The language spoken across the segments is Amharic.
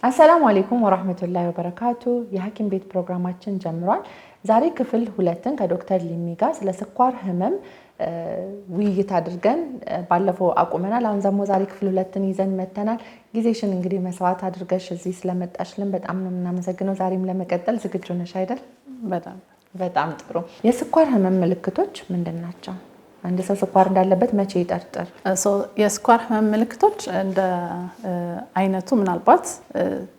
አሰላሙ አለይኩም ወራህመቱላሂ ወበረካቱ የሐኪም ቤት ፕሮግራማችን ጀምሯል። ዛሬ ክፍል 2ን ከዶክተር ሊሚ ጋር ስለ ስኳር ህመም ውይይት አድርገን ባለፈው አቁመናል። አሁን ደግሞ ዛሬ ክፍል 2ን ይዘን መተናል። ጊዜሽን እንግዲህ መስዋዕት አድርገሽ እዚህ ስለመጣሽልን በጣም ነው የምናመሰግነው። ዛሬም ለመቀጠል ዝግጁ ነሽ አይደል? በጣም ጥሩ። የስኳር ህመም ምልክቶች ምንድናቸው? አንድ ሰው ስኳር እንዳለበት መቼ ይጠርጥር? የስኳር ህመም ምልክቶች እንደ አይነቱ ምናልባት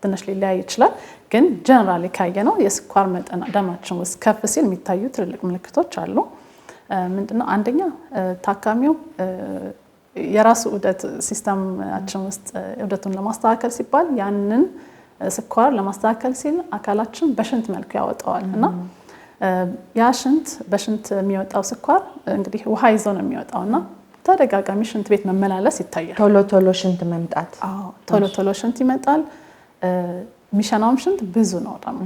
ትንሽ ሊለያይ ይችላል፣ ግን ጀነራሊ ካየነው የስኳር መጠን ደማችን ውስጥ ከፍ ሲል የሚታዩ ትልልቅ ምልክቶች አሉ። ምንድነው? አንደኛ ታካሚው የራሱ ዑደት ሲስተማችን ውስጥ ዑደቱን ለማስተካከል ሲባል ያንን ስኳር ለማስተካከል ሲል አካላችን በሽንት መልኩ ያወጣዋል እና ያ ሽንት በሽንት የሚወጣው ስኳር እንግዲህ ውሃ ይዞ ነው የሚወጣውና ተደጋጋሚ ሽንት ቤት መመላለስ ይታያል። ቶሎ ሽንት መምጣት። ቶሎ ሽንት ይመጣል። የሚሸናውም ሽንት ብዙ ነው፣ ደግሞ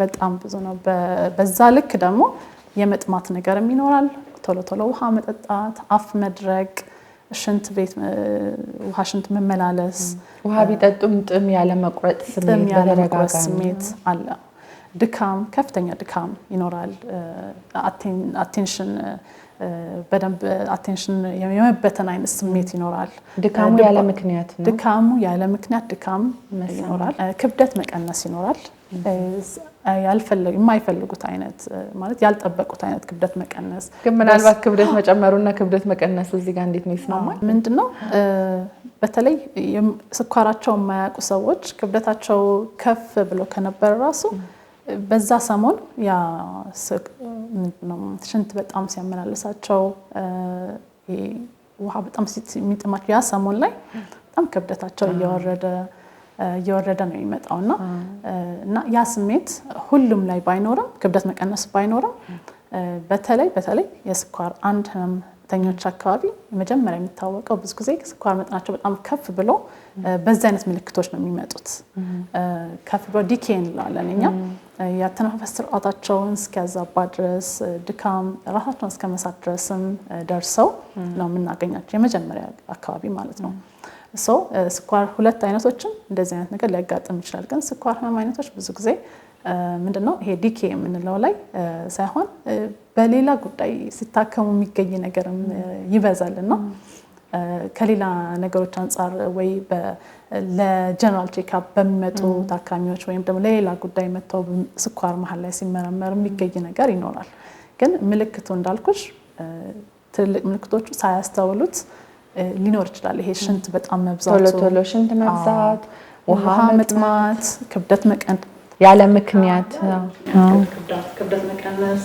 በጣም ብዙ ነው። በዛ ልክ ደግሞ የመጥማት ነገርም ይኖራል። ቶሎ ውሃ መጠጣት፣ አፍ መድረቅ፣ ሽንት ቤት ውሃ ሽንት መመላለስ፣ ውሃ ቢጠጡም ጥም ያለ መቁረጥ ስሜት አለ። ድካም፣ ከፍተኛ ድካም ይኖራል። አቴንሽን በደንብ አቴንሽን የመበተን አይነት ስሜት ይኖራል። ድካሙ ያለ ምክንያት ነው። ድካም ይኖራል። ክብደት መቀነስ ይኖራል። የማይፈልጉት አይነት ማለት ያልጠበቁት አይነት ክብደት መቀነስ። ግን ምናልባት ክብደት መጨመሩና ክብደት መቀነሱ እዚህ ጋር እንዴት ነው ይስማማል? ምንድነው? በተለይ ስኳራቸው የማያውቁ ሰዎች ክብደታቸው ከፍ ብሎ ከነበረ ራሱ በዛ ሰሞን ያ ሽንት በጣም ሲያመላልሳቸው ውሃ በጣም የሚጥማቸው ያ ሰሞን ላይ በጣም ክብደታቸው እየወረደ ነው የሚመጣውና ያ ስሜት ሁሉም ላይ ባይኖርም ክብደት መቀነስ ባይኖርም በተለይ የስኳር አንድ ህመምተኞች አካባቢ መጀመሪያ የሚታወቀው ብዙ ጊዜ ስኳር መጠናቸው በጣም ከፍ ብሎ በዛ አይነት ምልክቶች ነው የሚመጡት። ከፍ ብሎ ዲኬ እንላለን እኛ። ያተነፋፈስ ስርዓታቸውን እስኪያዛባ ድረስ ድካም፣ ራሳቸውን እስከ መሳት ድረስም ደርሰው ነው የምናገኛቸው የመጀመሪያ አካባቢ ማለት ነው። ስኳር ሁለት አይነቶችም እንደዚህ አይነት ነገር ሊያጋጥም ይችላል። ግን ስኳር ህመም አይነቶች ብዙ ጊዜ ምንድነው ይሄ ዲኬ የምንለው ላይ ሳይሆን በሌላ ጉዳይ ሲታከሙ የሚገኝ ነገርም ይበዛልና ከሌላ ነገሮች አንፃር ወይ ለጀነራል ቼክአፕ በሚመጡ ታካሚዎች ወይም ደግሞ ለሌላ ጉዳይ መጥተው ስኳር መሀል ላይ ሲመረመር የሚገኝ ነገር ይኖራል። ግን ምልክቱ እንዳልኩሽ ትልልቅ ምልክቶቹ ሳያስተውሉት ሊኖር ይችላል። ይሄ ሽንት በጣም መብዛት፣ ቶሎ ሽንት መብዛት፣ ውሃ መጥማት፣ ክብደት መቀነስ ያለ ምክንያት ክብደት መቀነስ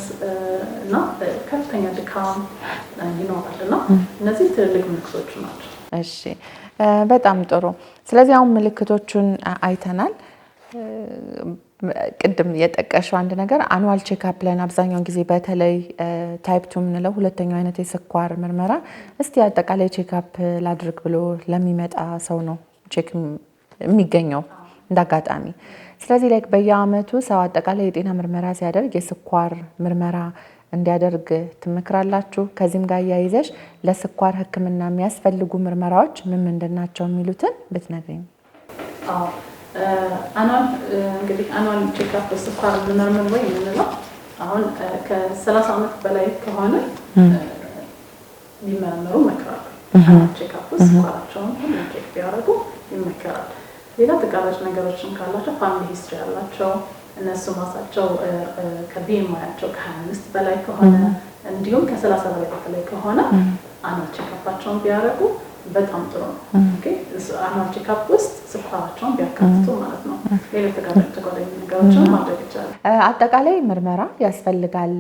እና ከፍተኛ ድካም ይኖራልና እነዚህ ትልልቅ ምልክቶች ናቸው። እሺ፣ በጣም ጥሩ። ስለዚህ አሁን ምልክቶቹን አይተናል። ቅድም የጠቀሽው አንድ ነገር አኑዋል ቼክአፕ ላይ አብዛኛውን ጊዜ በተለይ ታይፕ 2 የምንለው ሁለተኛው አይነት የስኳር ምርመራ እስቲ አጠቃላይ ቼክአፕ ላድርግ ብሎ ለሚመጣ ሰው ነው ቼክ የሚገኘው እንዳጋጣሚ። ስለዚህ ላይ በየአመቱ ሰው አጠቃላይ የጤና ምርመራ ሲያደርግ የስኳር ምርመራ እንዲያደርግ ትመክራላችሁ? ከዚህም ጋር ያይዘሽ ለስኳር ሕክምና የሚያስፈልጉ ምርመራዎች ምን ምንድናቸው የሚሉትን ብትነግሪኝ። አኑዋል ቼክአፕ ስኳር ምርመራ ወይ የምንለው አሁን ከ30 አመት በላይ ከሆነ ሊመረመሩ ይመከራል። ቼክአፕ ስኳራቸውን ሁሉ ቼክ ቢያደርጉ ይመከራል። ሌላ ተጋላጭ ነገሮችን ካላቸው ፋሚሊ ሂስትሪ ያላቸው እነሱ ራሳቸው ከቢኤምአያቸው ከ25 በላይ ከሆነ እንዲሁም ከ30 በላይ ከሆነ አኑዋል ቼክአፓቸውን ቢያደርጉ በጣም ጥሩ ነው። ኦኬ፣ አኑዋል ቼክአፕ ውስጥ ስኳራቸውን ቢያካትቱ ማለት ነው። ሌላ ተጋላጭ ነገሮችን ማድረግ ይቻላል። አጠቃላይ ምርመራ ያስፈልጋል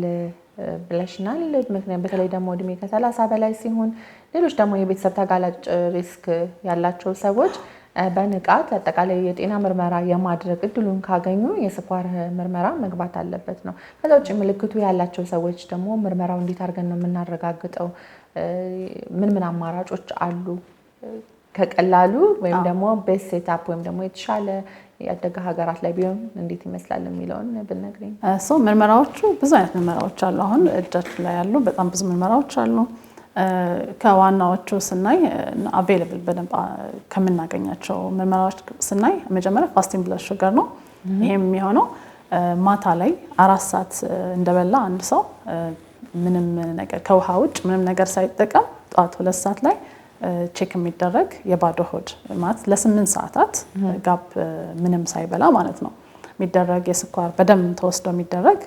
ብለሽናል። ምክንያቱም በተለይ ደግሞ እድሜ ከ30 በላይ ሲሆን ሌሎች ደግሞ የቤተሰብ ተጋላጭ ሪስክ ያላቸው ሰዎች በንቃት አጠቃላይ የጤና ምርመራ የማድረግ እድሉን ካገኙ የስኳር ምርመራ መግባት አለበት ነው። ከዛ ውጭ ምልክቱ ያላቸው ሰዎች ደግሞ ምርመራው እንዴት አድርገን ነው የምናረጋግጠው? ምን አማራጮች አሉ? ከቀላሉ ወይም ደግሞ ቤስት ሴትአፕ ወይም ደግሞ የተሻለ ያደገ ሀገራት ላይ ቢሆን እንዴት ይመስላል የሚለውን ብንነግረኝ። ምርመራዎቹ ብዙ አይነት ምርመራዎች አሉ። አሁን እጃችን ላይ ያሉ በጣም ብዙ ምርመራዎች አሉ። ከዋናዎቹ ስናይ አቬይለብል በደንብ ከምናገኛቸው ምርመራዎች ስናይ መጀመሪያ ፋስቲንግ ብለድ ሹገር ነው። ይሄም የሚሆነው ማታ ላይ 4 ሰዓት እንደበላ አንድ ሰው ምንም ነገር ከውሃ ውጭ ምንም ነገር ሳይጠቀም ጠዋት 2 ሰዓት ላይ ቼክ የሚደረግ የባዶ ሆድ ማለት ለ8 ሰዓታት ጋፕ ምንም ሳይበላ ማለት ነው የሚደረግ የስኳር በደም ተወስዶ የሚደረግ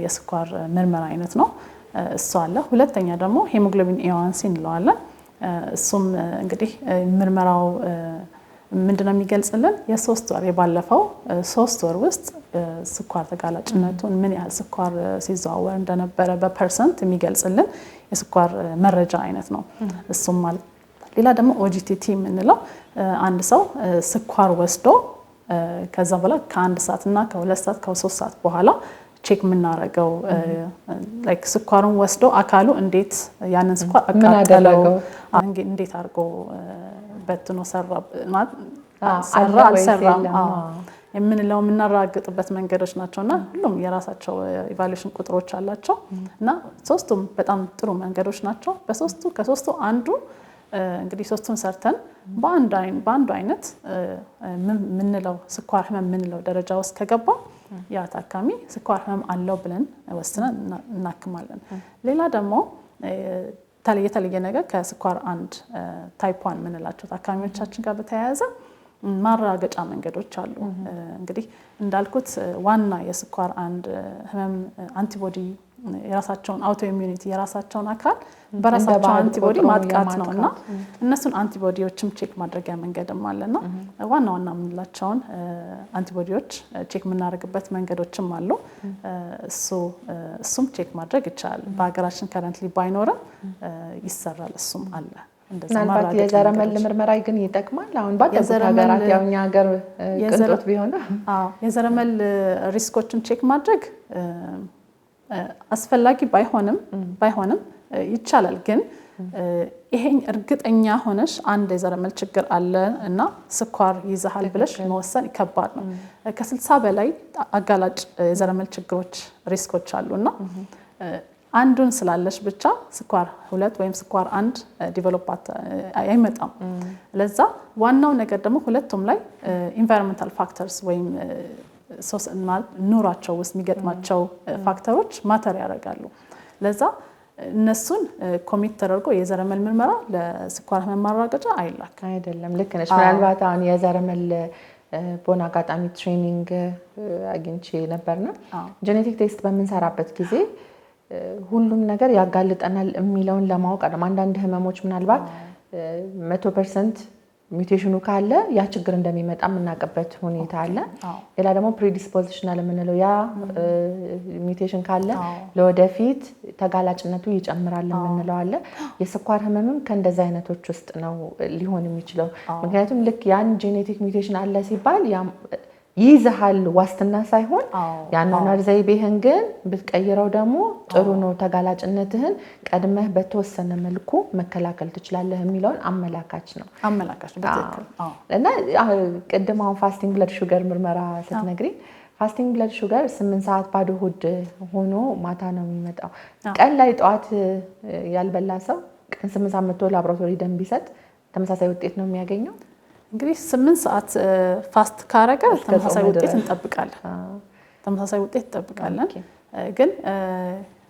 የስኳር ምርመራ አይነት ነው። እሱ አለ። ሁለተኛ ደግሞ ሄሞግሎቢን ኤዋንሲ እንለዋለን። እሱም እንግዲህ ምርመራው ምንድነው የሚገልጽልን የ3 ወር የባለፈው 3 ወር ውስጥ ስኳር ተጋላጭነቱን ምን ያህል ስኳር ሲዘዋወር እንደነበረ በፐርሰንት የሚገልጽልን የስኳር መረጃ አይነት ነው። እሱም ማለት ሌላ ደግሞ ኦጂቲቲ የምንለው አንድ ሰው ስኳር ወስዶ ከዛ በኋላ ከ1 ሰዓት እና ከ2 ሰዓት ከ3 ሰዓት በኋላ ቼክ የምናደርገው ላይክ ስኳሩን ወስዶ አካሉ እንዴት ያንን ስኳር አቃጠለው እንዴት አድርጎ በትኖ ሰራ አልሰራም የምንለው የምናረጋግጥበት መንገዶች ናቸውና ሁሉም የራሳቸው ኢቫሉዌሽን ቁጥሮች አላቸው እና ሶስቱም በጣም ጥሩ መንገዶች ናቸው። ከሶስቱ አንዱ እንግዲህ ሶስቱን ሰርተን በአንዱ አይነት ምንለው ስኳር ህመም ምንለው ደረጃ ውስጥ ከገባ ያ ታካሚ ስኳር ህመም አለው ብለን ወስነን እናክማለን። ሌላ ደግሞ የተለየ ነገር ከስኳር 1 ታይፕ 1 ምንላቸው ታካሚዎቻችን ጋር በተያያዘ ማረጋገጫ መንገዶች አሉ። እንግዲህ እንዳልኩት ዋና የስኳር 1 ህመም አንቲቦዲ የራሳቸውን አውቶ ኢሚዩኒቲ የራሳቸውን አካል በራሳቸው አንቲቦዲ ማጥቃት ነውና እነሱን አንቲቦዲዎችም ቼክ ማድረጊያ መንገድም አለና ዋና የምንላቸውን አንቲቦዲዎች ቼክ የምናደርግበት መንገዶችም አሉ። እሱም ቼክ ማድረግ ይቻላል። በሀገራችን ከረንትሊ ባይኖርም ይሰራል። እሱም አለ። ምናልባት የዘረመል ምርመራ ግን ይጠቅማል። አሁን ባደጉት ሀገራት ያው እኛ ሀገር ቅንጦት ቢሆን የዘረመል ሪስኮችን ቼክ ማድረግ አስፈላጊ ባይሆንም ይቻላል። ግን ይሄን እርግጠኛ ሆነሽ አንድ የዘረመል ችግር አለ እና ስኳር ይዘሃል ብለሽ መወሰን ከባድ ነው። ከ60 በላይ አጋላጭ የዘረመል ችግሮች ሪስኮች አሉና አንዱን ስላለሽ ብቻ ስኳር 2 ወይም ስኳር 1 ዲቨሎፕ አይመጣም። ለዛ ዋናው ነገር ደግሞ ሁለቱም ላይ ኢንቫይሮንመንታል ፋክተርስ ወይም ኑሯቸው ውስጥ የሚገጥማቸው ፋክተሮች ማተር ያደርጋሉ። ለዛ እነሱን ኮሚት ተደርጎ የዘረመል ምርመራ ለስኳር ህመም ማረጋገጫ አይደለም። ልክ ነሽ። ምናልባት አሁን የዘረመል ቦና አጋጣሚ ትሬኒንግ አግኝቼ ነበርና ጄኔቲክ ቴስት በምንሰራበት ጊዜ ሁሉም ነገር ያጋልጠናል የሚለውን ለማወቅ አይደለም። አንዳንድ ህመሞች ምናልባት 100% ሚውቴሽኑ ካለ ያ ችግር እንደሚመጣ የምናውቅበት ሁኔታ አለ። ሌላ ደግሞ ፕሪዲስፖዚሽናል የምንለው ያ ሚውቴሽን ካለ ለወደፊት ተጋላጭነቱ ይጨምራል የምንለው አለ። የስኳር ህመምም ከእንደዚህ አይነቶች ውስጥ ነው ሊሆን የሚችለው። ምክንያቱም ልክ ያን ጄኔቲክ ሚውቴሽን አለ ሲባል ይይዝሃል ዋስትና ሳይሆን ያኗኗር ዘይቤህን ግን ብትቀይረው ደግሞ ጥሩ ነው፣ ተጋላጭነትህን ቀድመህ በተወሰነ መልኩ መከላከል ትችላለህ የሚለውን አመላካች ነው። በትክክል እና ቅድም አሁን ፋስቲንግ ብለድ ሹገር ምርመራ ስትነግሪ ፋስቲንግ ብለድ ሹገር 8 ሰዓት ባዶ ሆድ ሆኖ ማታ ነው የሚመጣው። ቀን ላይ ጠዋት ያልበላ ሰው ቀን 8 ሰዓት መጥቶ ላቦራቶሪ ደም ቢሰጥ ተመሳሳይ ውጤት ነው የሚያገኘው። እንግዲህ 8 ሰዓት ፋስት ካረገ ተመሳሳይ ውጤት እንጠብቃለን። ግን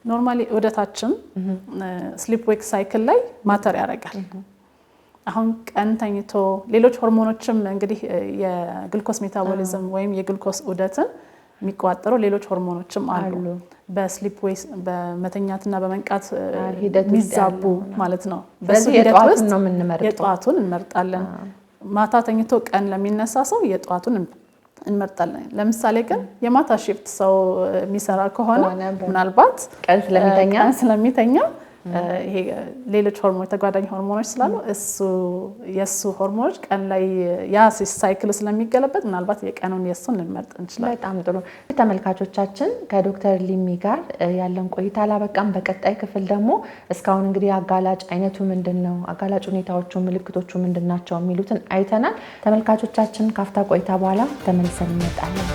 ኖርማሊ ወደታችን ስሊፕ ዌክ ሳይክል ላይ ማተር ያደርጋል። አሁን ቀን ተኝቶ ሌሎች ሆርሞኖችም እንግዲህ የግሉኮስ ሜታቦሊዝም ወይም የግሉኮስ ዑደትን የሚቆጣጠሩ ሌሎች ሆርሞኖችም አሉ። በስሊፕ ዌይ በመተኛትና በመንቃት የሚዛቡ ማለት ነው። በሱ ሂደት ውስጥ የጠዋቱን እንመርጣለን። ማታ ተኝቶ ቀን ለሚነሳ ሰው የጠዋቱን እንመርጣለን። ለምሳሌ ግን የማታ ሺፍት ሰው የሚሰራ ከሆነ ምናልባት ቀን ስለሚተኛ ይሄ ሌሎች ሆርሞን ተጓዳኝ ሆርሞኖች ስላሉ የሱ ሆርሞኖች ቀን ላይ ያ ሳይክል ስለሚገለበጥ ምናልባት የቀኑን የሱን ልንመርጥ እንችላለን። በጣም ጥሩ ተመልካቾቻችን፣ ከዶክተር ሊሚ ጋር ያለን ቆይታ አላበቃም። በቀጣይ ክፍል ደግሞ እስካሁን እንግዲህ አጋላጭ አይነቱ ምንድነው፣ አጋላጭ ሁኔታዎቹ፣ ምልክቶቹ ምንድናቸው የሚሉትን አይተናል። ተመልካቾቻችን ካፍታ ቆይታ በኋላ ተመልሰን እንመጣለን።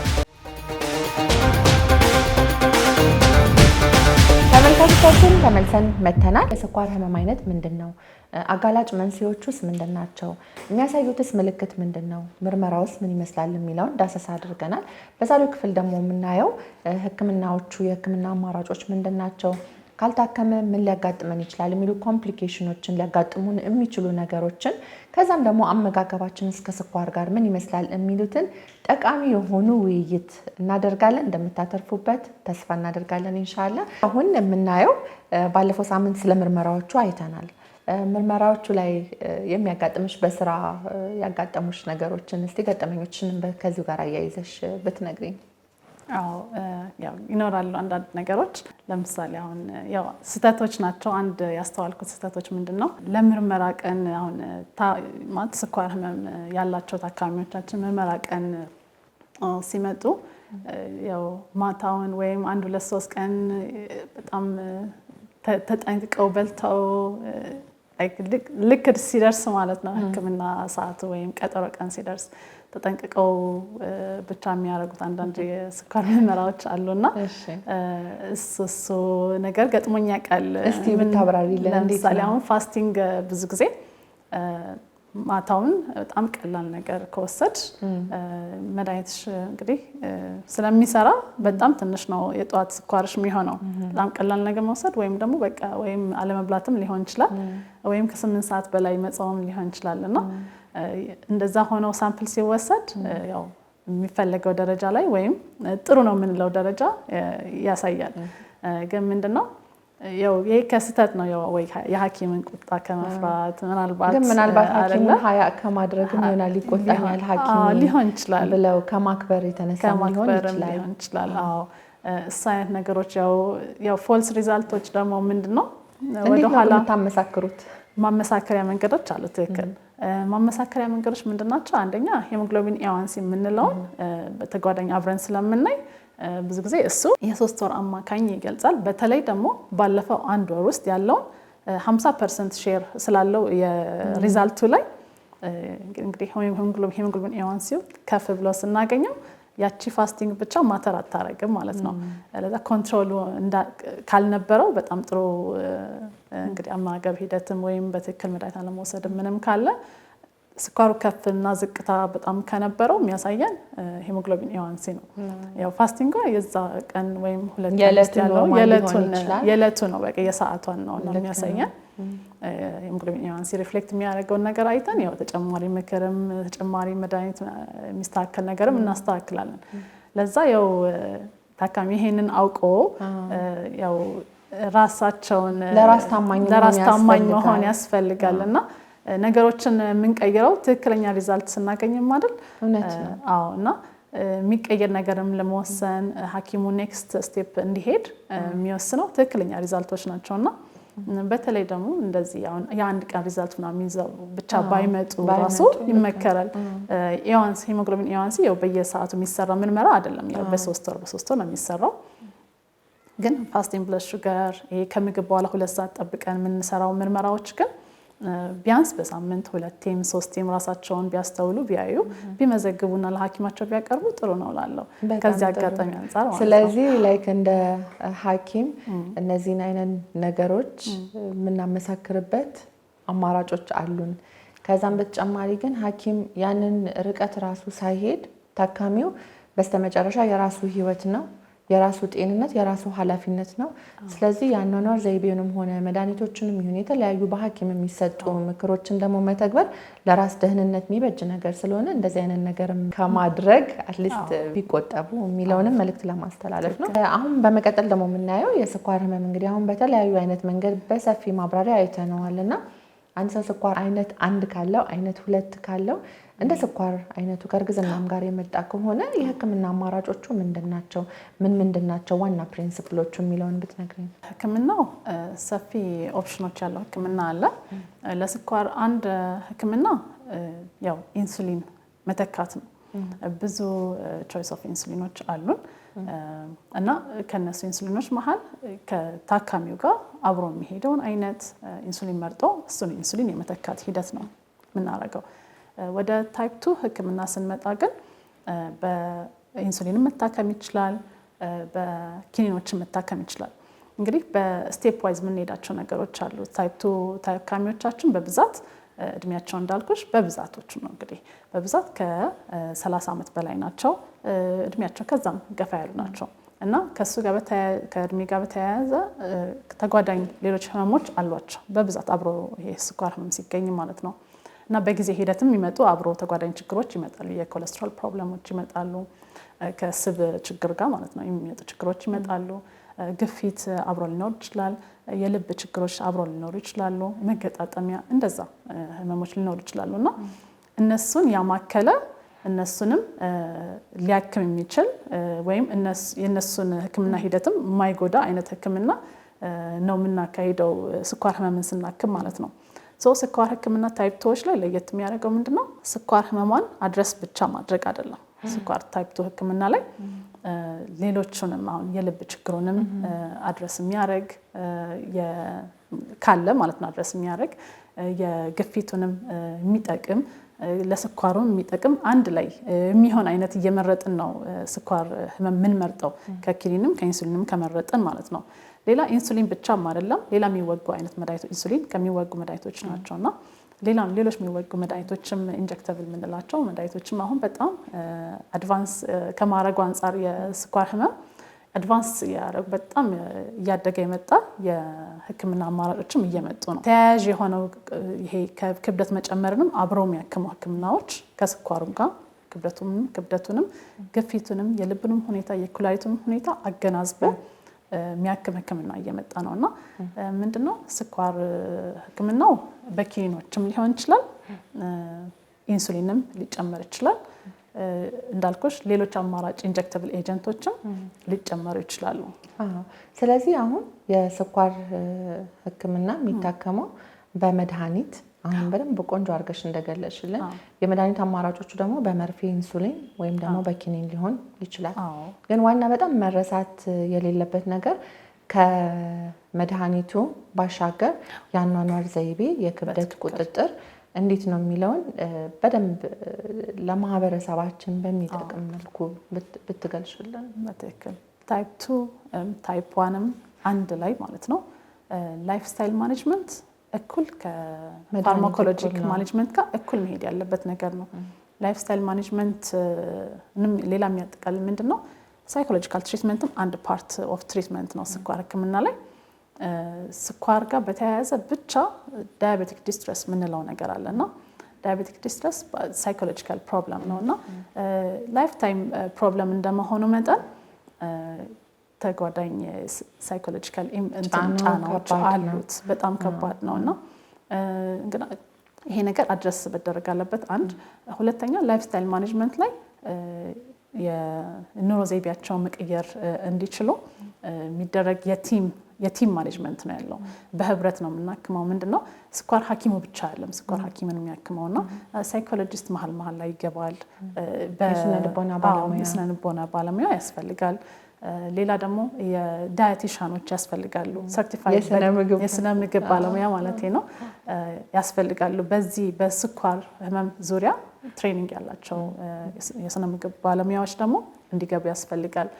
ተመልካቾቻችን ተመልሰን መተናል። የስኳር ህመም አይነት ምንድነው? አጋላጭ መንስኤዎቹስ ምንድናቸው? የሚያሳዩትስ ምልክት ምንድነው? ምርመራውስ ምን ይመስላል የሚለውን ዳሰሳ አድርገናል። በዛሬው ክፍል ደግሞ የምናየው ህክምናዎቹ፣ የህክምና አማራጮች ምንድናቸው፣ ካልታከመ ምን ሊያጋጥመን ይችላል የሚሉ ኮምፕሊኬሽኖችን ሊያጋጥሙን የሚችሉ ነገሮችን፣ ከዛም ደግሞ አመጋገባችን እስከ ስኳር ጋር ምን ይመስላል የሚሉትን ጠቃሚ የሆኑ ውይይት እናደርጋለን። እንደምታተርፉበት ተስፋ እናደርጋለን ኢንሻአላህ። አሁን የምናየው ባለፈው ሳምንት ስለ ምርመራዎቹ አይተናል። ምርመራዎቹ ላይ የሚያጋጥምሽ በስራ ያጋጠሙሽ ነገሮችን እስቲ ገጠመኞችን ከዚሁ ጋር አያይዘሽ ብትነግሪኝ። አዎ ያው ይኖራሉ አንዳንድ ነገሮች። ለምሳሌ አሁን ያው ስህተቶች ናቸው። አንድ ያስተዋልኩት ስህተቶች ምንድነው፣ ለምርመራ ቀን አሁን ማለት ስኳር ህመም ያላቸው ታካሚዎቻችን ምርመራ ቀን ሲመጡ ያው ማታውን ወይም 1-2-3 ቀን በጣም ተጠንቅቀው በልተው ልክ ሲደርስ ማለት ነው ህክምና ሰዓቱ ወይም ቀጠሮ ቀን ሲደርስ ተጠንቅቀው ብቻ የሚያደርጉት አንዳንድ የስኳር ምርመራዎች አሉና እሱ ነገር ገጥሞኝ ያውቃል። እስቲ ብታብራሪልን። ለምሳሌ አሁን ፋስቲንግ ብዙ ጊዜ ማታውን በጣም ቀላል ነገር ከወሰድ መድኃኒትሽ እንግዲህ ስለሚሰራ በጣም ትንሽ ነው የጠዋት ስኳርሽ የሚሆነው። በጣም ቀላል ነገር መውሰድ ወይም ደግሞ በቃ ወይም አለመብላትም ሊሆን ይችላል፣ ወይም ከ8 ሰዓት በላይ መጾም ሊሆን ይችላል እና እንደዛ ሆነው ሳምፕል ሲወሰድ ያው የሚፈለገው ደረጃ ላይ ወይም ጥሩ ነው የምንለው ደረጃ ያሳያል። ግን ምንድነው ያው ይሄ ከስተት ነው ወይ የሐኪምን ቁጣ ከመፍራት ምናልባት ሐኪሙን ሀያ ከማድረግም ይሆናል ይቆጣኛል ሐኪም ሊሆን ይችላል ብለው ከማክበር የተነሳ ሊሆን ይችላል። አዎ እሱ አይነት ነገሮች ያው ፎልስ ሪዛልቶች ደግሞ ምንድነው ወደ ኋላ ታመሳክሩት ማመሳከሪያ መንገዶች አሉ። ትክክል። ማመሳከሪያ መንገዶች ምንድናቸው? አንደኛ ሄሞግሎቢን ኤዋንሲ የምንለውን በተጓዳኝ አብረን ስለምናይ ብዙ ጊዜ እሱ የ3 ወር አማካኝ ይገልጻል። በተለይ ደግሞ ባለፈው 1 ወር ውስጥ ያለውን 50% ሼር ስላለው የሪዛልቱ ላይ እንግዲህ ሄሞግሎቢን ኤዋንሲው ከፍ ብሎ ስናገኘው ያቺ ፋስቲንግ ብቻ ማተር አታረግም ማለት ነው። ለዛ ኮንትሮሉ ካልነበረው በጣም ጥሩ እንግዲህ አመጋገብ ሂደትም ወይም በትክክል መድኃኒት አለመውሰድ ምንም ካለ ስኳሩ ከፍና ዝቅታ በጣም ከነበረው የሚያሳየን ሄሞግሎቢን ኤዋንሲ ነው። ያው ፋስቲንግ የዛ ቀን ወይም 2 ቀን የዕለቱ ነው በቃ የሰዓቷን ነው የሚያሳየን። ሄሞግሎቢን ኤዋንሲ ሪፍሌክት የሚያደርገውን ነገር አይተን ያው ተጨማሪ ምክርም ተጨማሪ መድኃኒት የሚስተካከል ነገርም እናስተካክላለን። ለዛ ያው ታካሚ ይሄንን አውቆ ያው ራሳቸውን ለራስ ታማኝ መሆን ያስፈልጋልና ነገሮችን የምንቀይረው ትክክለኛ ሪዛልት ስናገኝም አይደል? አዎ። እና የሚቀየር ነገርም ለመወሰን ሐኪሙ ኔክስት ስቴፕ እንዲሄድ የሚወስነው ትክክለኛ ሪዛልቶች ናቸውና በተለይ ደግሞ እንደዚህ አሁን የአንድ ቀን ሪዛልት ምናምን ይዘው ብቻ ባይመጡ ራሱ ይመከራል። ኤዋንሲ ሄሞግሎቢን ኤዋንሲ ያው በየሰዓቱ የሚሰራ ምርመራ አይደለም። ያው በ3 ወር ነው የሚሰራው። ግን ፋስቲንግ ብለድ ሹገር ይሄ ከምግብ በኋላ 2 ሰዓት ጠብቀን የምንሰራው ምርመራዎች ግን ቢያንስ በሳምንት 2ቴም 3ቴም ራሳቸውን ቢያስተውሉ ቢያዩ ቢመዘግቡና ለሐኪማቸው ቢያቀርቡ ጥሩ ነው ላለው ከዚህ አጋጣሚ አንፃር ማለት ነው። ስለዚህ ላይክ እንደ ሐኪም እነዚህን አይነት ነገሮች የምናመሳክርበት አማራጮች አሉን። ከዛም በተጨማሪ ግን ሐኪም ያንን ርቀት ራሱ ሳይሄድ ታካሚው በስተመጨረሻ የራሱ ህይወት ነው፣ የራሱ ጤንነት የራሱ ኃላፊነት ነው። ስለዚህ ያኗኗር ዘይቤውንም ሆነ መድኃኒቶችንም ይሁን የተለያዩ በሐኪም የሚሰጡ ምክሮችን ደግሞ መተግበር ለራስ ደህንነት የሚበጅ ነገር ስለሆነ እንደዚህ አይነት ነገርም ከማድረግ አትሊስት ቢቆጠቡ የሚለውንም መልእክት ለማስተላለፍ ነው። አሁን በመቀጠል ደግሞ የምናየው የስኳር ህመም እንግዲህ አሁን በተለያዩ አይነት መንገድ በሰፊ ማብራሪያ አይተነዋልና አንድ ሰው ስኳር አይነት 1 ካለው አይነት 2 ካለው እንደ ስኳር አይነቱ ከእርግዝናም ጋር የመጣ ከሆነ የህክምና አማራጮቹ ምንድናቸው? ምንድናቸው ዋና ፕሪንሲፕሎቹ የሚለውን ብትነግሪኝ። ህክምናው ሰፊ ኦፕሽኖች ያለው ህክምና አለ። ለስኳር አንድ ህክምና ያው ኢንሱሊን መተካት ነው። ብዙ ቾይስ ኦፍ ኢንሱሊኖች አሉን እና ከነሱ ኢንሱሊኖች መሃል ከታካሚው ጋር አብሮ የሚሄደውን አይነት ኢንሱሊን መርጦ እሱን ኢንሱሊን የመተካት ሂደት ነው የምናደርገው። ወደ ታይፕ 2 ህክምና ስንመጣ ግን በኢንሱሊን መታከም ይችላል፣ በኪኒኖችን መታከም ይችላል። እንግዲህ በስቴፕ ዋይዝ የምንሄዳቸው ነገሮች አሉ። ታይፕ 2 ታካሚዎቻችን በብዛት እድሜያቸው እንዳልኩሽ በብዛቶቹ ነው እንግዲህ በብዛት ከ30 ዓመት በላይ ናቸው። እድሜያቸው ከዛም ገፋ ያሉ ናቸው እና ከሱ ጋር ከእድሜ ጋር በተያያዘ ተጓዳኝ ሌሎች ህመሞች አሏቸው በብዛት አብሮ ይሄ ስኳር ህመም ሲገኝ ማለት ነው። እና በጊዜ ሂደትም የሚመጡ አብሮ ተጓዳኝ ችግሮች ይመጣሉ። የኮሌስትሮል ፕሮብለሞች ይመጣሉ፣ ከስብ ችግር ጋር ማለት ነው የሚመጡ ችግሮች ይመጣሉ። ግፊት አብሮ ሊኖር ይችላል። የልብ ችግሮች አብሮ ሊኖሩ ይችላሉ። መገጣጠሚያ እንደዛ ህመሞች ሊኖሩ ይችላሉ እና እነሱን ያማከለ እነሱንም ሊያክም የሚችል ወይም የእነሱን ህክምና ሂደትም የማይጎዳ አይነት ህክምና ነው የምናካሂደው ስኳር ህመምን ስናክም ማለት ነው። ስኳር ህክምና ታይፕ 2 ላይ ለየት የሚያደርገው ምንድነው? ስኳር ህመሟን አድረስ ብቻ ማድረግ አይደለም። ስኳር ታይፕ 2 ህክምና ላይ ሌሎቹንም አሁን የልብ ችግሩንም አድረስ የሚያደርግ ካለ ማለት ነው አድረስ የሚያደርግ የግፊቱንም የሚጠቅም ለስኳሩም የሚጠቅም አንድ ላይ የሚሆን አይነት እየመረጥን ነው ስኳር ህመም ምን መርጠው ከኪኒንም ከኢንሱሊንም ከመረጥን ማለት ነው። ሌላ ኢንሱሊን ብቻም አይደለም፣ ሌላ የሚወጉ አይነት መድኃኒቶች ኢንሱሊን ከሚወጉ መድኃኒቶች ናቸውና ሌሎች የሚወጉ መድኃኒቶችም ኢንጀክተብል የምንላቸው መድኃኒቶችም አሁን በጣም አድቫንስ ከማድረጉ አንጻር የስኳር ህመም አድቫንስ ያደረጉ በጣም እያደገ የመጣ የህክምና አማራጮችም እየመጡ ነው። ተያያዥ የሆነው ይሄ ክብደት መጨመርንም አብረው የሚያክሙ ህክምናዎች ከስኳሩም ጋር ክብደቱንም ግፊቱንም የልብንም ሁኔታ የኩላሊቱንም ሁኔታ አገናዝበው የሚያክም ህክምና እየመጣ ነው እና ምንድነው ስኳር ህክምናው በኪኒኖችም ሊሆን ይችላል፣ ኢንሱሊንም ሊጨመር ይችላል። እንዳልኩሽ ሌሎች አማራጭ ኢንጀክተብል ኤጀንቶችም ሊጨመሩ ይችላሉ። ስለዚህ አሁን የስኳር ህክምና የሚታከመው በመድኃኒት አሁን በደንብ ቆንጆ አድርገሽ እንደገለጽሽልን የመድኃኒት አማራጮቹ ደግሞ በመርፌ ኢንሱሊን ወይም ደግሞ በኪኒን ሊሆን ይችላል። ግን ዋና በጣም መረሳት የሌለበት ነገር ከመድኃኒቱ ባሻገር የአኗኗር ዘይቤ የክብደት ቁጥጥር እንዴት ነው የሚለውን በደንብ ለማህበረሰባችን በሚጠቅም መልኩ ብትገልጽልን። በትክክል ታይፕ 2 ታይፕ 1ም አንድ ላይ ማለት ነው ላይፍ ስታይል ማኔጅመንት እኩል ከፋርማኮሎጂክ ማኔጅመንት ጋር እኩል መሄድ ያለበት ነገር ነው። ላይፍ ስታይል ማኔጅመንት ሌላ የሚያጠቃልል ምንድነው? ሳይኮሎጂካል ትሪትመንትም አንድ ፓርት ኦፍ ትሪትመንት ነው ስኳር ህክምና ላይ። ስኳር ጋር በተያያዘ ብቻ ዳያቤቲክ ዲስትረስ የምንለው ነገር አለና ዳያቤቲክ ዲስትረስ ሳይኮሎጂካል ፕሮብለም ነው እና ላይፍ ታይም ፕሮብለም እንደመሆኑ መጠን ተጓዳኝ ሳይኮሎጂካል ጫናዎች አሉት። በጣም ከባድ ነው እና ይሄ ነገር አድረስ መደረግ አለበት። አንድ ሁለተኛ ላይፍ ስታይል ማኔጅመንት ላይ የኑሮ ዘይቤያቸውን መቀየር እንዲችሉ የሚደረግ የቲም ማኔጅመንት ነው ያለው። በህብረት ነው የምናክመው። ምንድነው ስኳር ሐኪሙ ብቻ አይደለም ስኳር ሐኪምን የሚያክመውና ሳይኮሎጂስት መሀል ላይ ይገባል። የስነ ልቦና ባለሙያ ያስፈልጋል። ሌላ ደግሞ የዳየቲሻኖች ያስፈልጋሉ። ሰርቲፋይድ የስነ ምግብ ባለሙያ ማለት ነው ያስፈልጋሉ። በዚህ በስኳር ህመም ዙሪያ ትሬኒንግ ያላቸው የስነ ምግብ ባለሙያዎች ደግሞ እንዲገቡ ያስፈልጋል።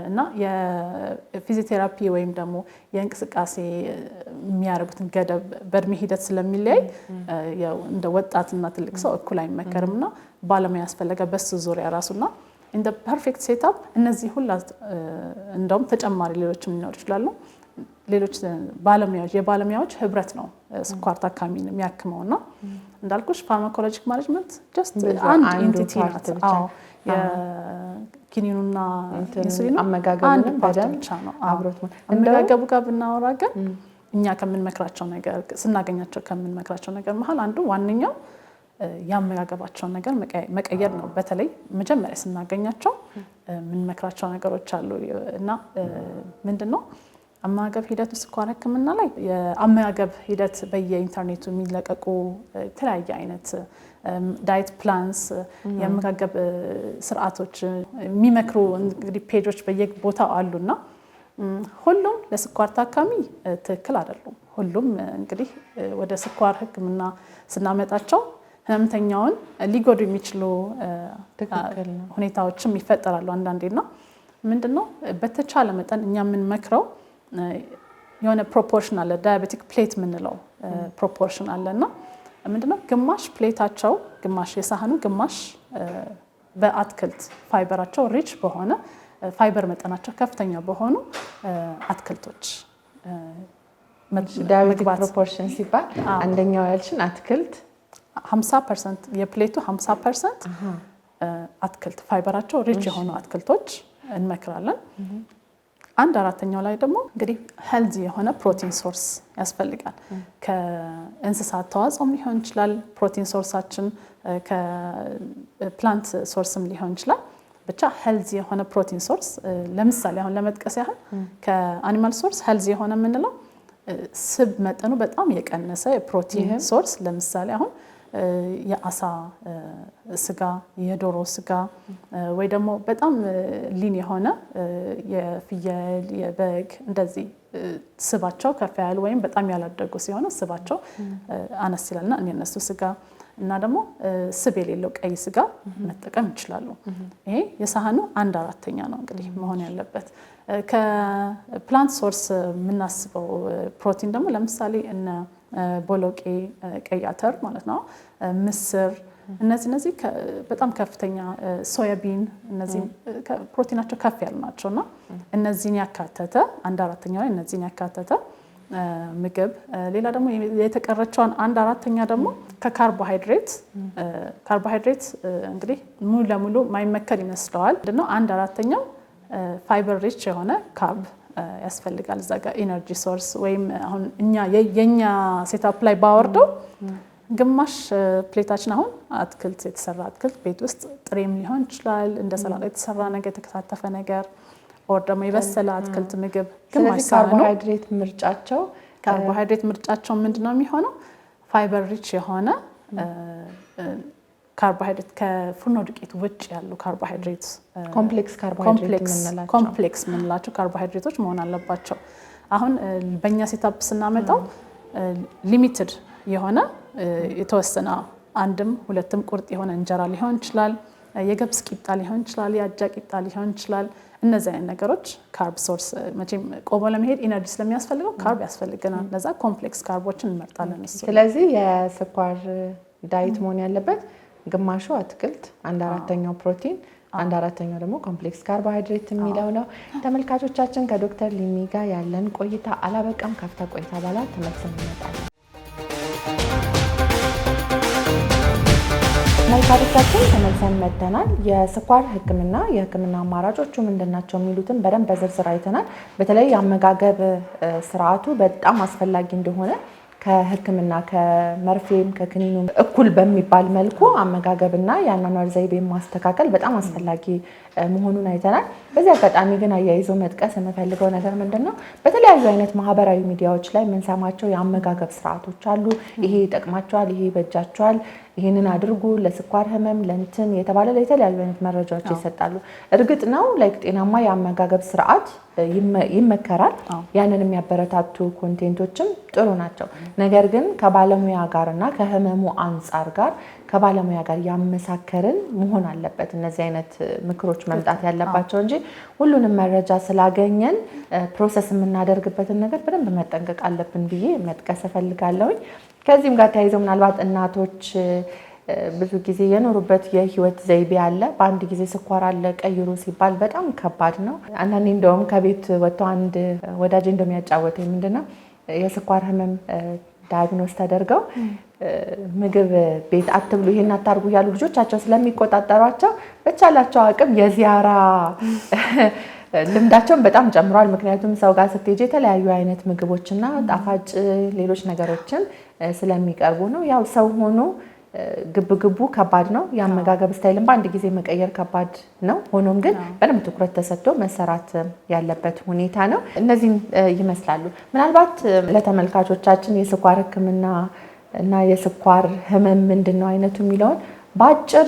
እና የፊዚዮቴራፒ ወይም ደግሞ የእንቅስቃሴ የሚያደርጉትን ገደብ በእድሜ ሂደት ስለሚለያይ እንደ ወጣትና ትልቅ ሰው እኩል አይመከርምና ባለሙያ ያስፈልጋል በሱ ዙሪያ ራሱና in the perfect setup እነዚህ ሁላ እንደውም ተጨማሪ ሌሎችም ሊኖሩ ይችላሉ። ሌሎች የባለሙያዎች ህብረት ነው ስኳር ታካሚን የሚያክመውና እንዳልኩሽ ፋርማኮሎጂክ ማኔጅመንት ጀስት አንድ ኢንቲቲ ናት። የኪኒኑና ኢንሱሊኑ አመጋገቡንም በደንብ ብቻ ነው። አመጋገቡ ጋር ብናወራ ግን እኛ ከምንመክራቸው ነገር ስናገኛቸው ከምንመክራቸው ነገር መሀል አንዱ ዋነኛው ያመጋገባቸውን ነገር መቀየር ነው። በተለይ መጀመሪያ ስናገኛቸው የምንመክራቸው ነገሮች አሉ እና ምንድነው አመጋገብ ሂደቱ ስኳር ህክምና ላይ የአመጋገብ ሂደት በየኢንተርኔቱ የሚለቀቁ የተለያየ አይነት ዳይት ፕላንስ የአመጋገብ ስርዓቶች የሚመክሩ እንግዲህ ፔጆች በየቦታው አሉና ሁሉም ለስኳር ታካሚ ትክክል አይደሉም። ሁሉም እንግዲህ ወደ ስኳር ህክምና ስናመጣቸው ህመምተኛውን ሊጎዱ የሚችሉ ሁኔታዎችም ይፈጠራሉ አንዳንዴና ምንድነው በተቻለ መጠን እኛ የምንመክረው የሆነ ፕሮፖርሽን አለ ዳያቤቲክ ፕሌት የምንለው ፕሮፖርሽን አለና ምንድነው ግማሽ ፕሌታቸው ግማሽ የሳህኑ ግማሽ በአትክልት ፋይበራቸው ሪች በሆነ ፋይበር መጠናቸው ከፍተኛ በሆኑ አትክልቶች ዳያቤቲክ ፕሮፖርሽን ሲባል አንደኛው ያልሽን አትክልት 50% የፕሌቱ 50% አትክልት ፋይበራቸው ሪች የሆኑ አትክልቶች እንመክራለን። 1/4ኛው ላይ ደግሞ እንግዲህ ሄልዚ የሆነ ፕሮቲን ሶርስ ያስፈልጋል። ከእንስሳት ተዋጽኦም ሊሆን ይችላል ፕሮቲን ሶርሳችን ከፕላንት ሶርስም ሊሆን ይችላል። ብቻ ሄልዚ የሆነ ፕሮቲን ሶርስ ለምሳሌ አሁን ለመጥቀስ ያህል ከአኒማል ሶርስ ሄልዚ የሆነ የምንለው ስብ መጠኑ በጣም የቀነሰ የፕሮቲን ሶርስ ለምሳሌ አሁን የአሳ ስጋ የዶሮ ስጋ ወይ ደግሞ በጣም ሊን የሆነ የፍየል የበግ እንደዚህ ስባቸው ከፍ ያለ ወይም በጣም ያላደጉ ሲሆኑ ስባቸው አነስ ይላልና እነሱ ስጋ እና ደግሞ ስብ የሌለው ቀይ ስጋ መጠቀም ይችላሉ። ይሄ የሳህኑ 1/4ኛ ነው እንግዲህ መሆን ያለበት። ከፕላንት ሶርስ የምናስበው ፕሮቲን ደግሞ ለምሳሌ እነ ቦሎቄ ቀይ አተር ማለት ነው ምስር እነዚህ በጣም ከፍተኛ ሶያቢን እነዚህ ፕሮቲናቸው ከፍ ያሉ ናቸውና እነዚህን ያካተተ 1/4ኛ ላይ እነዚህን ያካተተ ምግብ ሌላ ደግሞ የተቀረቸውን 1/4ኛ ደግሞ ከካርቦሃይድሬት እንግዲህ ሙሉ ለሙሉ ማይመከር ይመስለዋል እንደው 1/4ኛው ፋይበር ሪች የሆነ ካርብ ያስፈልጋል። እዛ ጋር ኢነርጂ ሶርስ ወይም አሁን የኛ ሴትአፕ ላይ ባወርደው ግማሽ ፕሌታችን አሁን አትክልት የተሰራ አትክልት ቤት ውስጥ ጥሬም ሊሆን ይችላል እንደ ሰላጣ የተሰራ ነገር የተከታተፈ ነገር ኦር ደግሞ የበሰለ አትክልት ምግብ ግማሽ ካርቦሃይድሬት ምርጫቸው ምንድነው የሚሆነው ፋይበር ሪች የሆነ ካርቦሃይድሬት ከፍርኖ ዱቄት ውጭ ያሉ ካርቦሃይድሬት ኮምፕሌክስ ምንላቸው ካርቦሃይድሬቶች መሆን አለባቸው። አሁን በእኛ ሴታፕ ስናመጣው ሊሚትድ የሆነ የተወሰነ አንድም ሁለትም ቁርጥ የሆነ እንጀራ ሊሆን ይችላል የገብስ ቂጣ ሊሆን ይችላል የአጃ ቂጣ ሊሆን ይችላል። እነዚህ አይነት ነገሮች ካርብ ሶርስ መቼም ቆሞ ለመሄድ ኢነርጂ ስለሚያስፈልገው ካርብ ያስፈልገናል። ለዛ ኮምፕሌክስ ካርቦችን እንመርጣለን። ስለዚህ የስኳር ዳይት መሆን ያለበት ግማሹ አትክልት 1/4ኛው ፕሮቲን 1/4ኛው ደግሞ ኮምፕሌክስ ካርቦሃይድሬት የሚለው ነው። ተመልካቾቻችን ከዶክተር ሊሚ ጋር ያለን ቆይታ አላበቃም። ካፍታ ቆይታ በኋላ ተመልሰን እንመጣለን። ተመልካቾቻችን ተመልሰን መጥተናል። የስኳር ህክምና የህክምና አማራጮቹ ምንድናቸው የሚሉትን በደንብ በዝርዝር አይተናል። በተለይ የአመጋገብ ስርዓቱ በጣም አስፈላጊ እንደሆነ ከህክምና ከመርፌም ከክኒኑም እኩል በሚባል መልኩ አመጋገብና የአኗኗር ዘይቤ ማስተካከል በጣም አስፈላጊ መሆኑን አይተናል። በዚህ አጋጣሚ ግን አያይዞ መጥቀስ የምፈልገው ነገር ምንድነው በተለያዩ አይነት ማህበራዊ ሚዲያዎች ላይ የምንሰማቸው የአመጋገብ ስርዓቶች አሉ። ይሄ ይጠቅማቸዋል፣ ይሄ ይበጃቸዋል፣ ይሄንን አድርጉ ለስኳር ህመም ለእንትን የተባለ የተለያዩ አይነት መረጃዎች ይሰጣሉ። እርግጥ ነው ጤናማ የአመጋገብ ስርዓት ይመከራል። ያንን የሚያበረታቱ ኮንቴንቶችም ጥሩ ናቸው። ነገር ግን ከባለሙያ ጋርና ከህመሙ አንፃር ጋር ከባለሙያ ጋር ያመሳከርን መሆን አለበት እነዚህ አይነት ምክሮች መምጣት ያለባቸው እንጂ ሁሉንም መረጃ ስላገኘን ፕሮሰስ የምናደርግበትን ነገር በደንብ መጠንቀቅ አለብን ብዬ መጥቀስ እፈልጋለሁ። ከዚህም ጋር ተያይዘው ምናልባት እናቶች ብዙ ጊዜ የኖሩበት የህይወት ዘይቤ አለ። በአንድ ጊዜ ስኳር አለ ቀይሩ ሲባል በጣም ከባድ ነው። አንዳንዴ እንደውም ከቤት ወጥቶ አንድ ወዳጅ እንደሚያጫወተኝ ምንድነው የስኳር ህመም ዳያግኖስ ተደርገው ምግብ ቤት አትብሉ ይሄን አታርጉ ያሉ ልጆቻቸው ስለሚቆጣጠሯቸው በቻላቸው አቅም የዚያራ ልምዳቸውን በጣም ጨምሯል። ምክንያቱም ሰው ጋር ስትሄጂ የተለያዩ አይነት ምግቦችና ጣፋጭ ሌሎች ነገሮችን ስለሚቀርቡ ነው። ያው ሰው ሆኖ ግብግቡ ከባድ ነው። የአመጋገብ ስታይልን በአንድ ጊዜ መቀየር ከባድ ነው። ሆኖም ግን በደንብ ትኩረት ተሰጥቶ መሰራት ያለበት ሁኔታ ነው። እነዚህም ይመስላሉ። ምናልባት ለተመልካቾቻችን የስኳር ሕክምና እና የስኳር ህመም ምንድን ነው አይነቱ የሚለውን በአጭር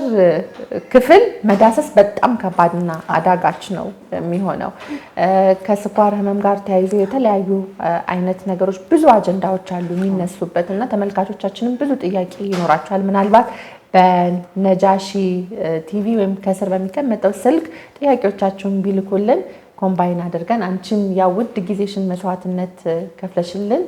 ክፍል መዳሰስ በጣም ከባድና አዳጋች ነው የሚሆነው። ከስኳር ህመም ጋር ተያይዞ የተለያዩ አይነት ነገሮች ብዙ አጀንዳዎች አሉ የሚነሱበት እና ተመልካቾቻችንም ብዙ ጥያቄ ይኖራቸዋል። ምናልባት በነጃሺ ቲቪ ወይም ከስር በሚቀመጠው ስልክ ጥያቄዎቻችሁን ቢልኩልን ኮምባይን አድርገን አንቺም ያው ውድ ጊዜሽን መስዋዕትነት ከፍለሽልን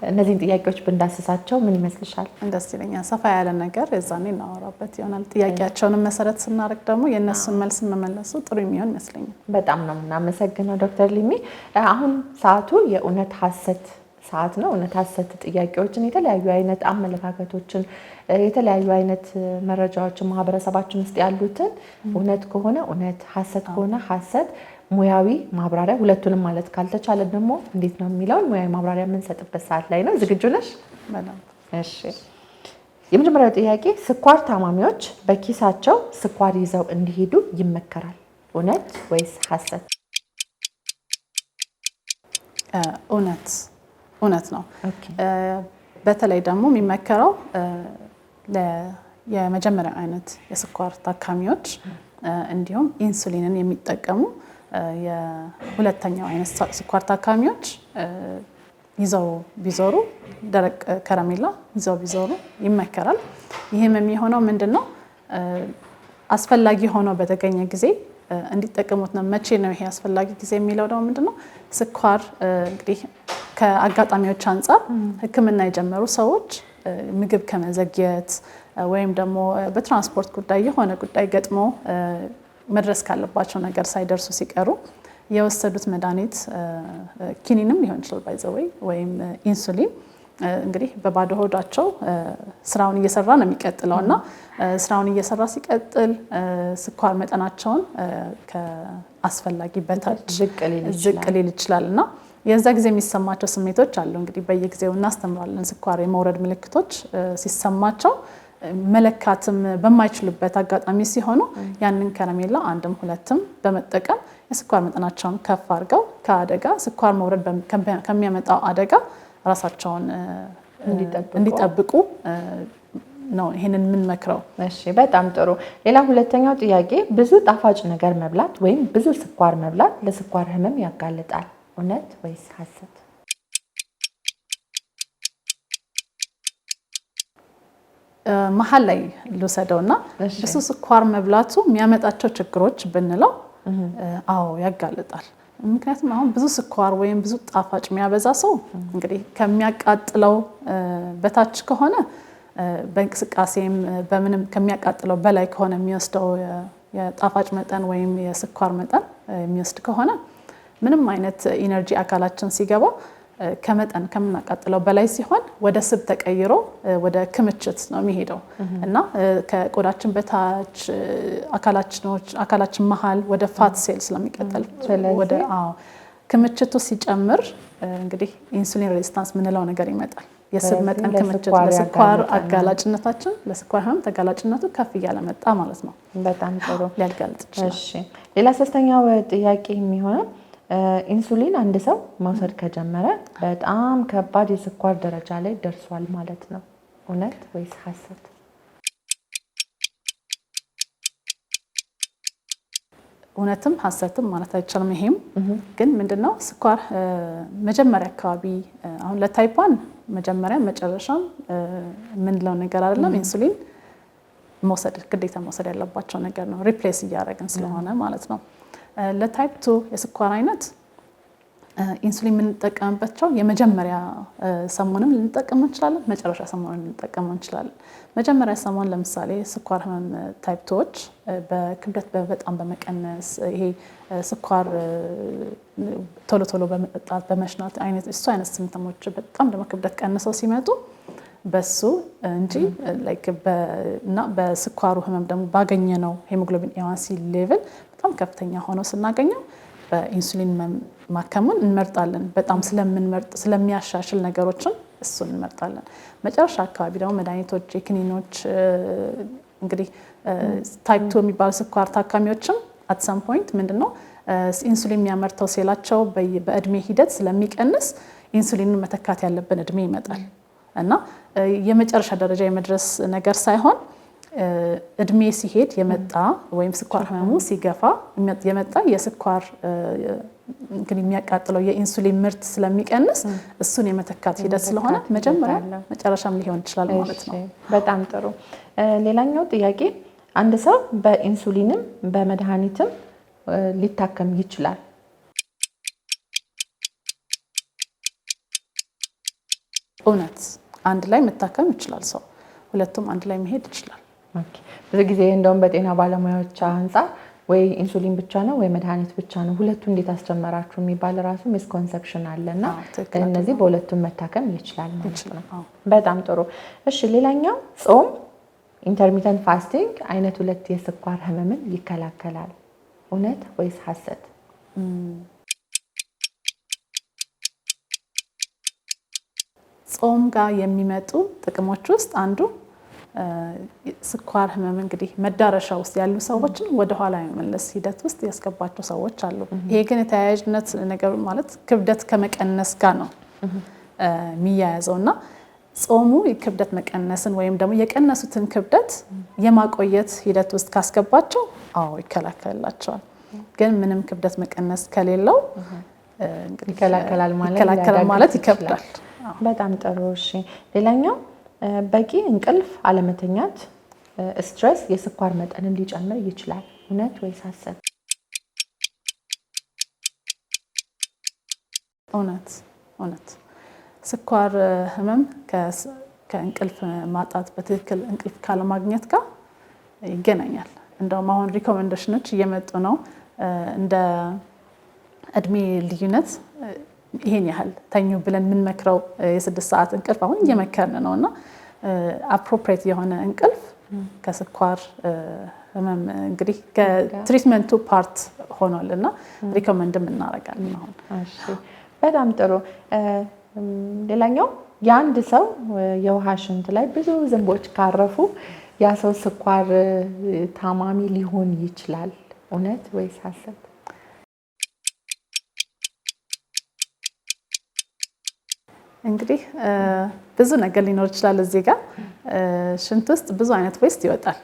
እነዚህን ጥያቄዎች ብንዳስሳቸው ምን ይመስልሻል? ደስ ይለኛል። ሰፋ ያለ ነገር የዛኔ እናወራበት ይሆናል። ጥያቄያቸውንም መሰረት ስናደርግ ደግሞ የእነሱን መልስ መመለሱ ጥሩ የሚሆን ይመስለኛል። በጣም ነው የምናመሰግነው ዶክተር ሊሚ። አሁን ሰዓቱ የእውነት ሀሰት ሰዓት ነው። እውነት ሀሰት ጥያቄዎችን፣ የተለያዩ አይነት አመለካከቶችን፣ የተለያዩ አይነት መረጃዎችን ማህበረሰባችን ውስጥ ያሉትን እውነት ከሆነ እውነት፣ ሀሰት ከሆነ ሀሰት ሙያዊ ማብራሪያ ሁለቱንም ማለት ካልተቻለ ደግሞ እንዴት ነው የሚለውን ሙያዊ ማብራሪያ የምንሰጥበት ሰዓት ላይ ነው። ዝግጁ ነሽ? እሺ። የመጀመሪያው ጥያቄ ስኳር ታማሚዎች በኪሳቸው ስኳር ይዘው እንዲሄዱ ይመከራል፣ እውነት ወይስ ሀሰት? እውነት ነው። በተለይ ደግሞ የሚመከረው የመጀመሪያ አይነት የስኳር ታካሚዎች እንዲሁም ኢንሱሊንን የሚጠቀሙ የሁለተኛው አይነት ስኳር ታካሚዎች ይዘው ቢዞሩ ደረቅ ከረሜላ ይዘው ቢዞሩ ይመከራል። ይህም የሚሆነው ምንድነው አስፈላጊ ሆኖ በተገኘ ጊዜ እንዲጠቀሙት ነው። መቼ ነው ይሄ አስፈላጊ ጊዜ የሚለው ደግሞ ምንድነው ስኳር እንግዲህ ከአጋጣሚዎች አንፃር ሕክምና የጀመሩ ሰዎች ምግብ ከመዘግየት ወይም ደግሞ በትራንስፖርት ጉዳይ የሆነ ጉዳይ ገጥሞ መድረስ ካለባቸው ነገር ሳይደርሱ ሲቀሩ የወሰዱት መድኃኒት ኪኒንም ሊሆን ይችላል ባይዘወይ ወይም ኢንሱሊን እንግዲህ በባዶ ሆዳቸው ስራውን እየሰራ ነው የሚቀጥለው እና ስራውን እየሰራ ሲቀጥል ስኳር መጠናቸውን ከአስፈላጊ በታች ዝቅ ሊል ይችላል እና የዛ ጊዜ የሚሰማቸው ስሜቶች አሉ። እንግዲህ በየጊዜው እናስተምራለን። ስኳር የመውረድ ምልክቶች ሲሰማቸው መለካትም በማይችሉበት አጋጣሚ ሲሆኑ ያንን ከረሜላ አንድም ሁለትም በመጠቀም የስኳር መጠናቸውን ከፍ አድርገው ከአደጋ ስኳር መውረድ ከሚያመጣው አደጋ ራሳቸውን እንዲጠብቁ ነው ይሄንን የምንመክረው። እሺ፣ በጣም ጥሩ። ሌላ ሁለተኛው ጥያቄ ብዙ ጣፋጭ ነገር መብላት ወይም ብዙ ስኳር መብላት ለስኳር ህመም ያጋልጣል፣ እውነት ወይስ ሀሰት? መሀል ላይ ልውሰደውና ብዙ ስኳር መብላቱ የሚያመጣቸው ችግሮች ብንለው አዎ ያጋልጣል። ምክንያቱም አሁን ብዙ ስኳር ወይም ብዙ ጣፋጭ የሚያበዛ ሰው እንግዲህ ከሚያቃጥለው በታች ከሆነ በእንቅስቃሴም በምንም ከሚያቃጥለው በላይ ከሆነ የሚወስደው የጣፋጭ መጠን ወይም የስኳር መጠን የሚወስድ ከሆነ ምንም አይነት ኢነርጂ አካላችን ሲገባ ከመጠን ከምናቃጥለው በላይ ሲሆን ወደ ስብ ተቀይሮ ወደ ክምችት ነው የሚሄደው እና ከቆዳችን በታች አካላችን መሃል ወደ ፋት ሴል ስለሚቀጥል ወደ ክምችቱ ሲጨምር እንግዲህ ኢንሱሊን ሬዚስታንስ ምንለው ነገር ይመጣል። የስብ መጠን ክምችት ለስኳር አጋላጭነታችን ለስኳር ህመም ተጋላጭነቱ ከፍ እያለ መጣ ማለት ነው። በጣም ጥሩ ሊያጋልጥ ይችላል። እሺ፣ ሌላ ሶስተኛው ጥያቄ የሚሆነው ኢንሱሊን አንድ ሰው መውሰድ ከጀመረ በጣም ከባድ የስኳር ደረጃ ላይ ደርሷል ማለት ነው፣ እውነት ወይስ ሀሰት? እውነትም ሀሰትም ማለት አይቻልም። ይሄም ግን ምንድነው ስኳር መጀመሪያ አካባቢ አሁን ለታይፕ 1 መጀመሪያ መጨረሻም ምንለው ነገር አይደለም። ኢንሱሊን መውሰድ ግዴታ መውሰድ ያለባቸው ነገር ነው፣ ሪፕሌስ እያደረግን ስለሆነ ማለት ነው። ለታይፕ 2 የስኳር አይነት ኢንሱሊን የምንጠቀምባቸው የመጀመሪያ ሰሞንም ልንጠቀም እንችላለን፣ መጨረሻ ሰሞኑን ልንጠቀም እንችላለን። መጀመሪያ ሰሞን ለምሳሌ ስኳር ህመም ታይፕ 2ዎች በክብደት በጣም በመቀነስ ይሄ ስኳር ቶሎ ቶሎ በመጠጣት በመሽናት አይነት እሱ አይነት ሲምፕተሞች በጣም ደግሞ ክብደት ቀንሰው ሲመጡ በሱ እንጂ ላይክ እና በስኳሩ ህመም ደግሞ ባገኘነው ሄሞግሎቢን A1C ሌቭል በጣም ከፍተኛ ሆኖ ስናገኘው በኢንሱሊን ማከሙን እንመርጣለን። በጣም ስለምንመርጥ ስለሚያሻሽል ነገሮችን እሱን እንመርጣለን። መጨረሻ አካባቢ ደግሞ መድኃኒቶች፣ የክኒኖች እንግዲህ ታይፕ 2 የሚባሉ ስኳር ታካሚዎችም አት ሰም ፖይንት ምንድነው ኢንሱሊን የሚያመርተው ሴላቸው በእድሜ ሂደት ስለሚቀንስ ኢንሱሊንን መተካት ያለብን እድሜ ይመጣል እና የመጨረሻ ደረጃ የመድረስ ነገር ሳይሆን እድሜ ሲሄድ የመጣ ወይም ስኳር ህመሙ ሲገፋ የመጣ የስኳር እንግዲህ የሚያቃጥለው የኢንሱሊን ምርት ስለሚቀንስ እሱን የመተካት ሂደት ስለሆነ መጀመሪያ መጨረሻም ሊሆን ይችላል ማለት ነው። በጣም ጥሩ። ሌላኛው ጥያቄ አንድ ሰው በኢንሱሊንም በመድኃኒትም ሊታከም ይችላል? እውነት አንድ ላይ መታከም ይችላል ሰው፣ ሁለቱም አንድ ላይ መሄድ ይችላል። ብዙ ጊዜ እንደውም በጤና ባለሙያዎች አንፃር ወይ ኢንሱሊን ብቻ ነው ወይ መድኃኒት ብቻ ነው፣ ሁለቱ እንዴት አስጀመራችሁ የሚባል ራሱ ሚስኮንሰፕሽን አለና እነዚህ በሁለቱም መታከም ይችላል ማለት ነው። በጣም ጥሩ። እሺ ሌላኛው ጾም ኢንተርሚተንት ፋስቲንግ አይነት 2 የስኳር ህመምን ይከላከላል፣ እውነት ወይስ ሐሰት? ጾም ጋር የሚመጡ ጥቅሞች ውስጥ አንዱ ስኳር ህመም እንግዲህ መዳረሻ ውስጥ ያሉ ሰዎችን ወደ ኋላ የመመለስ ሂደት ውስጥ ያስገባቸው ሰዎች አሉ። ይሄ ግን የተያያዥነት ነገር ማለት ክብደት ከመቀነስ ጋር ነው የሚያያዘውና ጾሙ የክብደት መቀነስን ወይም ደግሞ የቀነሱትን ክብደት የማቆየት ሂደት ውስጥ ካስገባቸው አዎ ይከላከልላቸዋል። ግን ምንም ክብደት መቀነስ ከሌለው ይከላከላል ማለት ይከብዳል። በጣም ጥሩ። እሺ ሌላኛው በቂ እንቅልፍ አለመተኛት ስትሬስ የስኳር መጠንን ሊጨምር ይችላል፣ እውነት ወይስ ሐሰት? እውነት ስኳር ህመም ከእንቅልፍ ማጣት በትክክል እንቅልፍ ካለማግኘት ጋር ይገናኛል። እንደውም አሁን ሪኮመንዴሽኖች እየመጡ ነው እንደ እድሜ ልዩነት ይሄን ያህል ተኙ ብለን የምንመክረው የ6 ሰዓት እንቅልፍ አሁን እየመከርን ነው እና አፕሮፕሪየት የሆነ እንቅልፍ ከስኳር ህመም እንግዲህ ከትሪትመንቱ ፓርት ሆኗል እና ሪኮመንድም እናደርጋለን አሁን። እሺ በጣም ጥሩ። ሌላኛው የአንድ ሰው የውሃ ሽንት ላይ ብዙ ዝንቦች ካረፉ ያ ሰው ስኳር ታማሚ ሊሆን ይችላል፣ እውነት ወይስ ሐሰት? እንግዲህ ብዙ ነገር ሊኖር ይችላል እዚህ ጋር። ሽንት ውስጥ ብዙ አይነት ዌስት ይወጣል።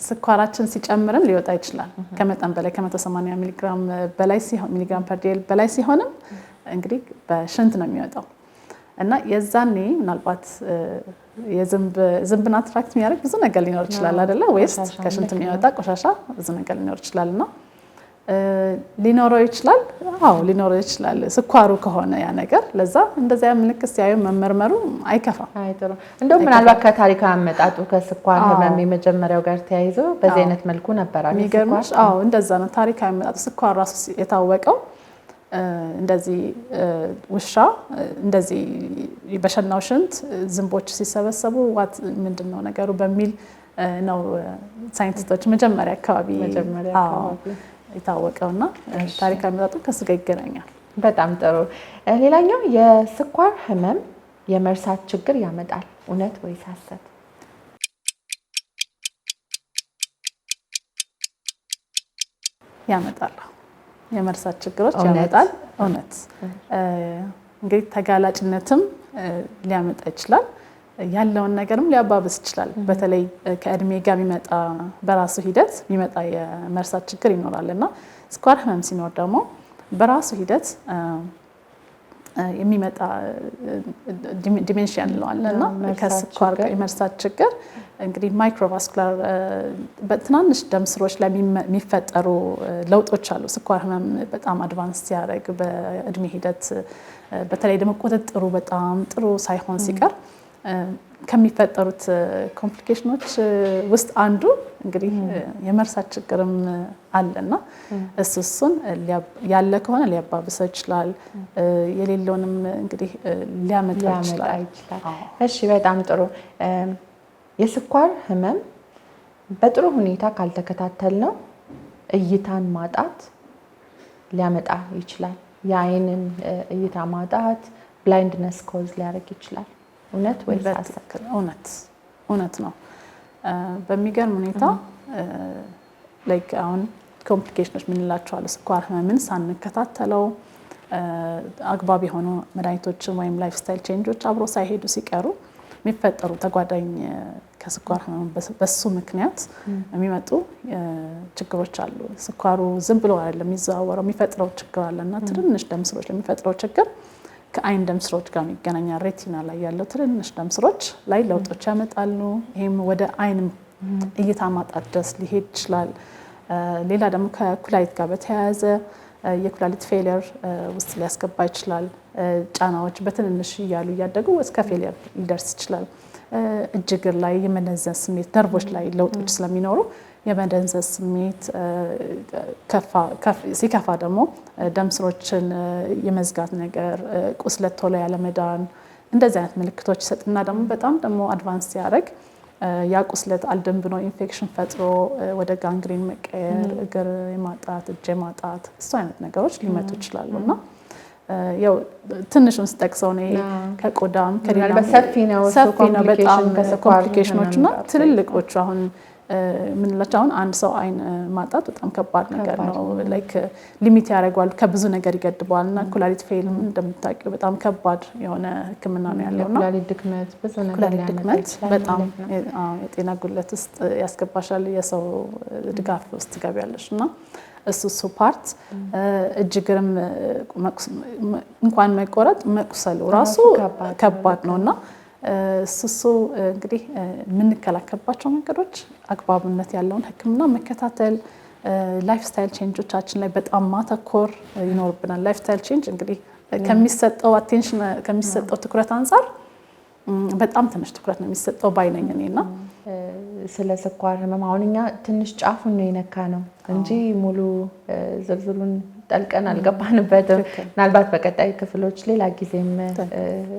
ስኳራችን ሲጨምርም ሊወጣ ይችላል ከመጠን በላይ ከ180 ሚሊግራም በላይ ሲሆን ሚሊግራም ፐር ዴይ በላይ ሲሆንም እንግዲህ በሽንት ነው የሚወጣው እና የዛኔ ምናልባት ዝንብን አትራክት የሚያደርግ ብዙ ነገር ሊኖር ይችላል አይደለ? ዌስት ከሽንት የሚወጣ ቆሻሻ ብዙ ነገር ሊኖር ይችላል እና ሊኖረው ይችላል። አዎ ሊኖረው ይችላል ስኳሩ ከሆነ ያ ነገር። ለዛ እንደዚያ ምልክት ሲያዩ መመርመሩ አይከፋም። ጥሩ። እንደውም ምናልባት ከታሪክ አመጣጡ ከስኳር ህመም የመጀመሪያው ጋር ተያይዞ በዚህ አይነት መልኩ ነበር አይደል? የሚገርምሽ አዎ እንደዛ ነው። ታሪክ አመጣጡ ስኳር ራሱ የታወቀው እንደዚህ ውሻ እንደዚህ በሸናው ሽንት ዝንቦች ሲሰበሰቡ ምንድነው ነገሩ በሚል ነው ሳይንቲስቶች መጀመሪያ አካባቢ የታወቀውና ታሪክ አመጣጡ ከሱ ጋር ይገናኛል። በጣም ጥሩ። ሌላኛው የስኳር ህመም የመርሳት ችግር ያመጣል፣ እውነት ወይስ ሐሰት? ያመጣል። የመርሳት ችግሮች ያመጣል። እውነት እንግዲህ ተጋላጭነትም ሊያመጣ ይችላል፣ ያለውን ነገርም ሊያባብስ ይችላል። በተለይ ከእድሜ ጋር የሚመጣ በራሱ ሂደት የሚመጣ የመርሳት ችግር ይኖራል እና ስኳር ህመም ሲኖር ደግሞ በራሱ ሂደት የሚመጣ ዲሜንሽያ እንለዋለን እና ከስኳር ጋር የመርሳት ችግር እንግዲህ ማይክሮቫስኩላር በትናንሽ ደም ስሮች ላይ የሚፈጠሩ ለውጦች አሉ። ስኳር ህመም በጣም አድቫንስ ሲያደርግ በእድሜ ሂደት በተለይ ደግሞ ቁጥጥሩ በጣም ጥሩ ሳይሆን ሲቀር ከሚፈጠሩት ኮምፕሊኬሽኖች ውስጥ አንዱ እንግዲህ የመርሳት ችግርም አለና እሱን ያለ ከሆነ ሊያባብሰው ይችላል፣ የሌለውንም እንግዲህ ሊያመጣ ይችላል። እሺ በጣም ጥሩ። የስኳር ህመም በጥሩ ሁኔታ ካልተከታተልነው እይታን ማጣት ሊያመጣ ይችላል። የአይንን እይታ ማጣት ብላይንድነስ ኮዝ ሊያደርግ ይችላል። እውነት ወይስ ሐሰት? እውነት ነው። በሚገርም ሁኔታ ላይክ አሁን ኮምፕሊኬሽኖች የምንላቸው አሉ። ስኳር ህመምን ሳንከታተለው አግባብ የሆኑ መድኃኒቶችን ወይም ላይፍ ስታይል ቼንጆች አብሮ ሳይሄዱ ሲቀሩ የሚፈጠሩ ተጓዳኝ ከስኳር ህመም በሱ ምክንያት የሚመጡ ችግሮች አሉ። ስኳሩ ዝም ብሎ አይደለም የሚዘዋወረው፣ የሚፈጥረው ችግር አለና ትንንሽ ደም ስሮች ለሚፈጥረው ችግር ከአይን ደም ስሮች ጋር የሚገናኛል። ሬቲና ላይ ያለው ትንንሽ ደም ስሮች ላይ ለውጦች ያመጣሉ። ይሄም ወደ አይን እይታ ማጣት ድረስ ሊሄድ ይችላል። ሌላ ደግሞ ከኩላሊት ጋር በተያያዘ የኩላሊት ፌሊየር ውስጥ ሊያስገባ ይችላል። ጫናዎች በትንንሽ እያሉ እያደጉ እስከ ፌሊየር ሊደርስ ይችላል። እጅ እግር ላይ የመደንዘዝ ስሜት፣ ነርቮች ላይ ለውጦች ስለሚኖሩ የመደንዘዝ ስሜት ሲከፋ ደግሞ ደም ስሮችን የመዝጋት ነገር፣ ቁስለት ቶሎ ያለመዳን እንደዚህ አይነት ምልክቶች ይሰጥና ደግሞ በጣም ደግሞ አድቫንስ ሲያደርግ ያ ቁስለት አልድን ብሎ ኢንፌክሽን ፈጥሮ ወደ ጋንግሪን መቀየር፣ እግር የማጣት እጅ የማጣት እሱ አይነት ነገሮች ሊመጡ ይችላሉ እና ያው ትንሹን ስጠቅሰው ነው ይሄ ከቆዳም ከሌላም ሰፊ ነው በጣም ኮምፕሊኬሽኖች እና ትልልቆቹ አሁን ምንላቸው አሁን አንድ ሰው አይን ማጣት በጣም ከባድ ነገር ነው። ላይክ ሊሚት ያደርገዋል፣ ከብዙ ነገር ይገድበዋል እና ኩላሊት ፌልም እንደምታውቂው በጣም ከባድ የሆነ ሕክምና ነው ያለውና ኩላሊት ድክመት ብዙ ነገር ኩላሊት ድክመት በጣም የጤና ጉድለት ውስጥ ያስገባሻል። የሰው ድጋፍ ውስጥ ትገቢያለሽ እና እሱ ፓርት እጅ እግርም እንኳን መቆረጥ መቁሰሉ ራሱ ከባድ ነውና እሱ እንግዲህ የምንከላከልባቸው መንገዶች አግባብነት ያለውን ሕክምና መከታተል፣ ላይፍ ስታይል ቼንጆቻችን ላይ በጣም ማተኮር ይኖርብናል። ላይፍ ስታይል ቼንጅ እንግዲህ ከሚሰጠው አቴንሽን ከሚሰጠው ትኩረት አንጻር በጣም ትንሽ ትኩረት ነው የሚሰጠው ባይነኝ እኔና ስለ ስኳር ህመም አሁን እኛ ትንሽ ጫፉን ነው የነካ ነው እንጂ ሙሉ ዝርዝሩን ጠልቀን አልገባንበትም። ምናልባት በቀጣይ ክፍሎች ሌላ ጊዜም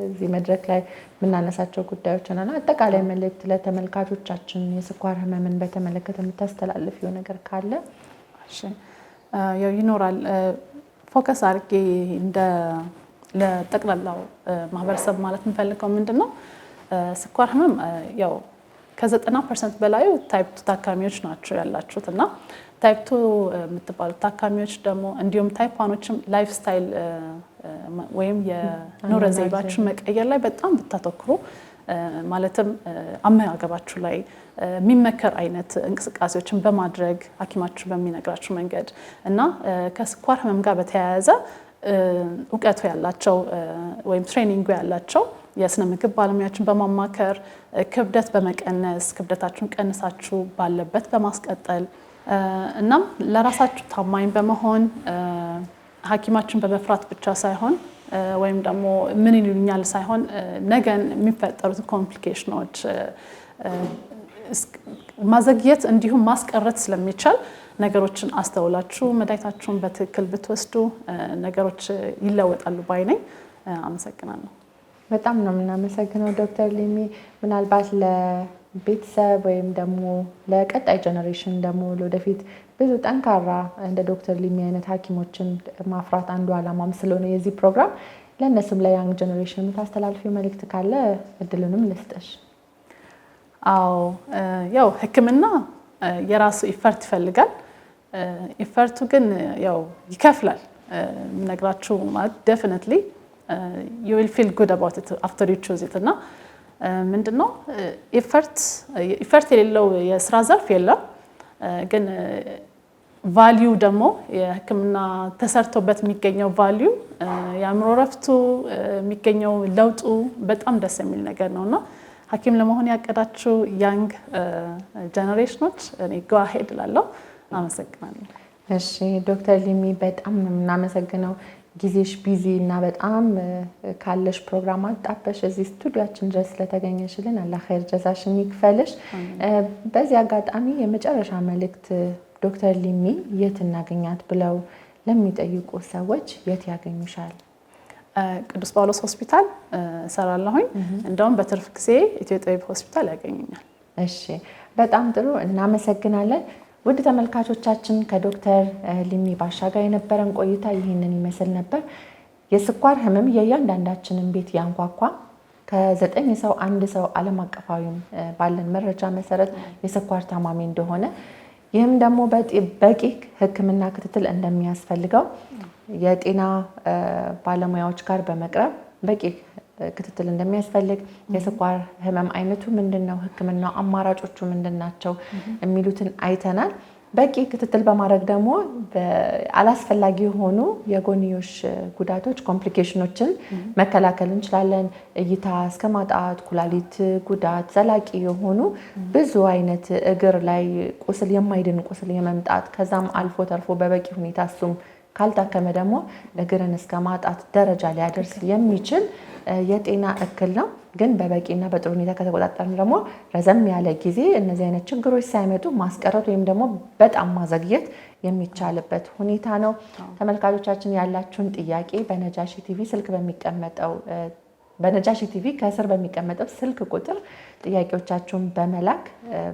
እዚህ መድረክ ላይ የምናነሳቸው ጉዳዮች እና አጠቃላይ መልእክት ለተመልካቾቻችን የስኳር ህመምን በተመለከተ የምታስተላልፊው ነገር ካለ? ያው ይኖራል። ፎከስ አድርጌ ለጠቅላላው ማህበረሰብ ማለት የምፈልገው ምንድን ነው ስኳር ህመም ያው ከ90% በላዩ ታይፕ 2 ታካሚዎች ናቸው ያላችሁት እና ታይፕ 2 የምትባሉት ታካሚዎች ደግሞ እንዲሁም ታይፕ 1ዎችም ላይፍ ስታይል ወይም የኑሮ ዘይቤያችሁን መቀየር ላይ በጣም ብታተኩሩ ማለትም አመጋገባችሁ ላይ የሚመከር አይነት እንቅስቃሴዎችን በማድረግ ሐኪማችሁ በሚነግራችሁ መንገድ እና ከስኳር ህመም ጋር በተያያዘ እውቀቱ ያላቸው ወይም ትሬኒንጉ ያላቸው የስነ ምግብ ባለሙያዎችን በማማከር ክብደት በመቀነስ ክብደታችሁን ቀንሳችሁ ባለበት በማስቀጠል እናም ለራሳችሁ ታማኝ በመሆን ሐኪማችሁን በመፍራት ብቻ ሳይሆን ወይም ደግሞ ምን ይሉኛል ሳይሆን ነገን የሚፈጠሩት ኮምፕሊኬሽኖች ማዘግየት እንዲሁም ማስቀረት ስለሚቻል ነገሮችን አስተውላችሁ መድኃኒታችሁን በትክክል ብትወስዱ ነገሮች ይለወጣሉ ባይ ነኝ። አመሰግናለሁ። በጣም ነው የምናመሰግነው ዶክተር ሊሚ። ምናልባት ለቤተሰብ ወይም ደግሞ ለቀጣይ ጀነሬሽን ደግሞ ለወደፊት ብዙ ጠንካራ እንደ ዶክተር ሊሚ አይነት ሐኪሞችን ማፍራት አንዱ ዓላማም ስለሆነ የዚህ ፕሮግራም ለእነሱም ለያንግ ጀነሬሽን የምታስተላልፊው መልእክት ካለ እድሉንም ልስጥሽ። አዎ ያው ሕክምና የራሱ ኢፈርት ይፈልጋል። ኢፈርቱ ግን ያው ይከፍላል። ነግራችሁ ማለት definitely you will feel good about it after you choose it እና ምንድነው ኢፈርት የሌለው የስራ ዘርፍ የለም። ግን ቫልዩ ደግሞ የሕክምና ተሰርቶበት የሚገኘው ቫልዩ የአእምሮ ረፍቱ የሚገኘው ለውጡ በጣም ደስ የሚል ነገር ነውና ሐኪም ለመሆን ያቀዳችሁ ያንግ ጀነሬሽኖች እኔ go ahead እላለሁ። አመሰግናለሁ። እሺ ዶክተር ሊሚ በጣም ነው የምናመሰግነው። ጊዜሽ ቢዚ እና በጣም ካለሽ ፕሮግራም አጣበሽ እዚህ ስቱዲዮአችን ድረስ ስለተገኘሽልን አላህ ኸይር ጀዛሽን ይክፈልሽ። በዚህ አጋጣሚ የመጨረሻ መልእክት ዶክተር ሊሚ የት እናገኛት ብለው ለሚጠይቁ ሰዎች የት ያገኙሻል? ቅዱስ ጳውሎስ ሆስፒታል እሰራለሁኝ። እንደውም በትርፍ ጊዜ ኢትዮጵያ ሆስፒታል ያገኙኛል። እሺ በጣም ጥሩ እናመሰግናለን። ውድ ተመልካቾቻችን ከዶክተር ሊሚ ባሻ ጋር የነበረን ቆይታ ይህንን ይመስል ነበር። የስኳር ህመም የእያንዳንዳችንን ቤት ያንኳኳ ከ9 ሰው 1 ሰው ዓለም አቀፋዊ ባለን መረጃ መሰረት የስኳር ታማሚ እንደሆነ ይህም ደግሞ በቂ ሕክምና ክትትል እንደሚያስፈልገው የጤና ባለሙያዎች ጋር በመቅረብ በቂ ክትትል እንደሚያስፈልግ የስኳር ህመም አይነቱ ምንድነው፣ ሕክምናው አማራጮቹ ምንድናቸው የሚሉትን አይተናል። በቂ ክትትል በማድረግ ደግሞ አላስፈላጊ የሆኑ የጎንዮሽ ጉዳቶች ኮምፕሊኬሽኖችን መከላከል እንችላለን። እይታ እስከ ማጣት፣ ኩላሊት ጉዳት፣ ዘላቂ የሆኑ ብዙ አይነት እግር ላይ ቁስል የማይድን ቁስል የመምጣት ከዛም አልፎ ተርፎ በበቂ ሁኔታ እሱም ካልታከመ ደግሞ እግርን እስከ ማጣት ደረጃ ሊያደርስ የሚችል የጤና እክል ነው። ግን በበቂና በጥሩ ሁኔታ ከተቆጣጠርን ደግሞ ረዘም ያለ ጊዜ እነዚህ አይነት ችግሮች ሳይመጡ ማስቀረት ወይም ደግሞ በጣም ማዘግየት የሚቻልበት ሁኔታ ነው። ተመልካቾቻችን ያላችሁን ጥያቄ በነጃሺ ቲቪ ስልክ በሚቀመጠው በነጃሺ ቲቪ ከስር በሚቀመጠው ስልክ ቁጥር ጥያቄዎቻችሁን በመላክ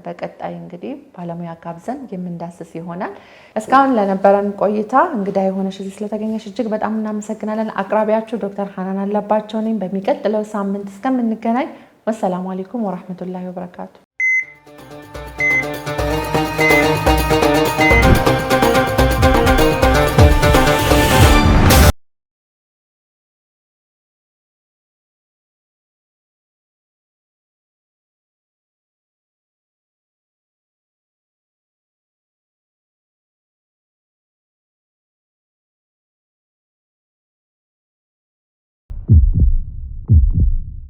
በቀጣይ እንግዲህ ባለሙያ ጋብዘን የምንዳስስ ይሆናል። እስካሁን ለነበረን ቆይታ እንግዳ የሆነሽ እዚህ ስለተገኘሽ እጅግ በጣም እናመሰግናለን። አቅራቢያችሁ ዶክተር ሐናን አለባቸው ነኝ። በሚቀጥለው ሳምንት እስከምንገናኝ ወሰላሙ አለይኩም ወራህመቱላሂ ወበረካቱ።